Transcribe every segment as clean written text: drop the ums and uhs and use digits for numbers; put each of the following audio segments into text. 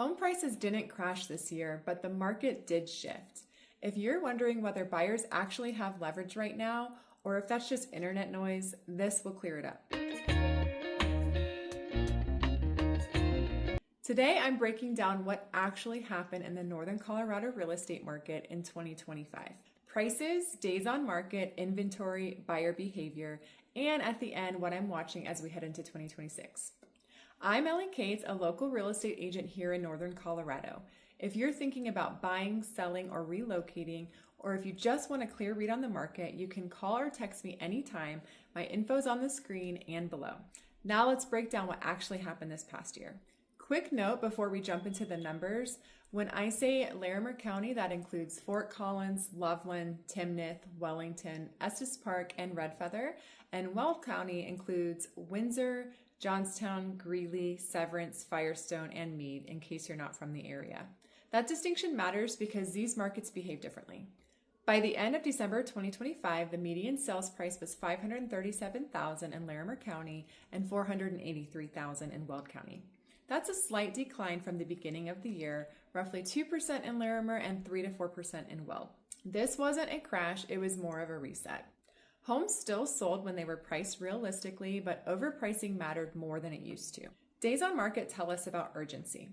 Home prices didn't crash this year, but the market did shift. If you're wondering whether buyers actually have leverage right now, or if that's just internet noise, this will clear it up. Today, I'm breaking down what actually happened in the Northern Colorado real estate market in 2025. Prices, days on market, inventory, buyer behavior, and at the end, what I'm watching as we head into 2026. I'm Ellie Kates, a local real estate agent here in Northern Colorado. If you're thinking about buying, selling, or relocating, or if you just want a clear read on the market, you can call or text me anytime. My info's on the screen and below. Now let's break down what actually happened this past year. Quick note before we jump into the numbers, when I say Larimer County, that includes Fort Collins, Loveland, Timnath, Wellington, Estes Park, and Red Feather, and Weld County includes Windsor, Johnstown, Greeley, Severance, Firestone, and Meade, in case you're not from the area. That distinction matters because these markets behave differently. By the end of December 2025, the median sales price was $537,000 in Larimer County and $483,000 in Weld County. That's a slight decline from the beginning of the year, roughly 2% in Larimer and 3 to 4% in Weld. This wasn't a crash, it was more of a reset. Homes still sold when they were priced realistically, but overpricing mattered more than it used to. Days on market tell us about urgency.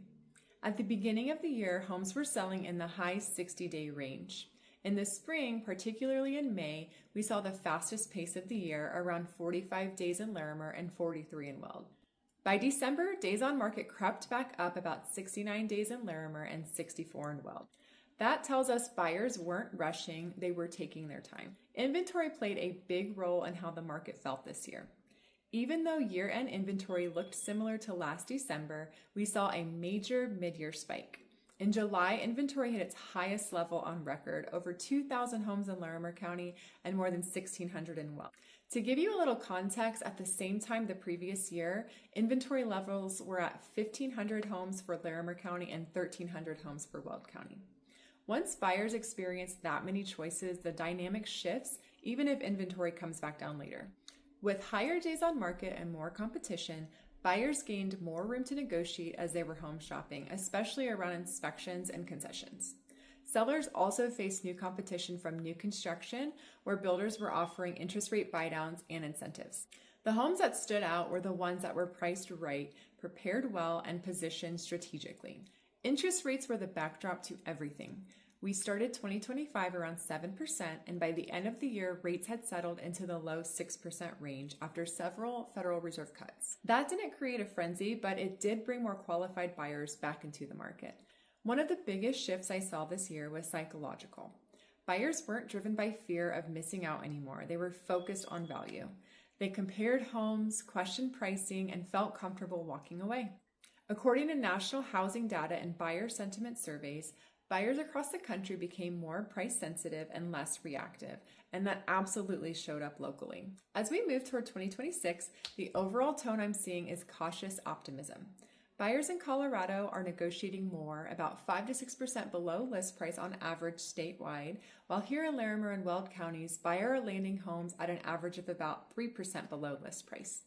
At the beginning of the year, homes were selling in the high 60-day range. In the spring, particularly in May, we saw the fastest pace of the year, around 45 days in Larimer and 43 in Weld. By December, days on market crept back up about 69 days in Larimer and 64 in Weld. That tells us buyers weren't rushing, they were taking their time. Inventory played a big role in how the market felt this year. Even though year-end inventory looked similar to last December, we saw a major mid-year spike. In July, inventory hit its highest level on record, over 2,000 homes in Larimer County and more than 1,600 in Weld. To give you a little context, at the same time the previous year, inventory levels were at 1,500 homes for Larimer County and 1,300 homes for Weld County. Once buyers experience that many choices, the dynamic shifts, even if inventory comes back down later. With higher days on market and more competition, buyers gained more room to negotiate as they were home shopping, especially around inspections and concessions. Sellers also faced new competition from new construction, where builders were offering interest rate buydowns and incentives. The homes that stood out were the ones that were priced right, prepared well, and positioned strategically. Interest rates were the backdrop to everything. We started 2025 around 7%, and by the end of the year, rates had settled into the low 6% range after several Federal Reserve cuts. That didn't create a frenzy, but it did bring more qualified buyers back into the market. One of the biggest shifts I saw this year was psychological. Buyers weren't driven by fear of missing out anymore. They were focused on value. They compared homes, questioned pricing, and felt comfortable walking away. According to national housing data and buyer sentiment surveys, buyers across the country became more price sensitive and less reactive, and that absolutely showed up locally. As we move toward 2026, the overall tone I'm seeing is cautious optimism. Buyers in Colorado are negotiating more, about 5 to 6% below list price on average statewide, while here in Larimer and Weld counties, buyers are landing homes at an average of about 3% below list price.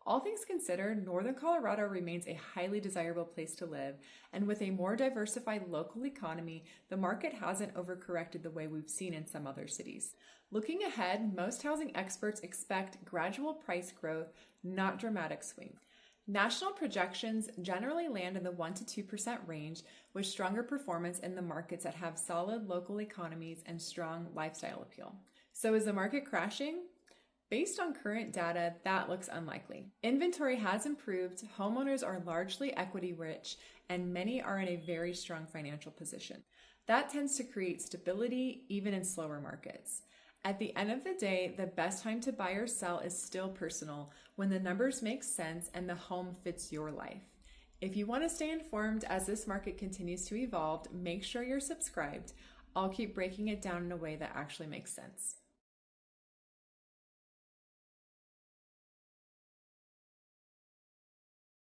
All things considered, Northern Colorado remains a highly desirable place to live, and with a more diversified local economy, the market hasn't overcorrected the way we've seen in some other cities. Looking ahead, most housing experts expect gradual price growth, not dramatic swings. National projections generally land in the 1 to 2% range, with stronger performance in the markets that have solid local economies and strong lifestyle appeal. So is the market crashing? Based on current data, that looks unlikely. Inventory has improved, homeowners are largely equity rich, and many are in a very strong financial position. That tends to create stability even in slower markets. At the end of the day, the best time to buy or sell is still personal, when the numbers make sense and the home fits your life. If you want to stay informed as this market continues to evolve, make sure you're subscribed. I'll keep breaking it down in a way that actually makes sense.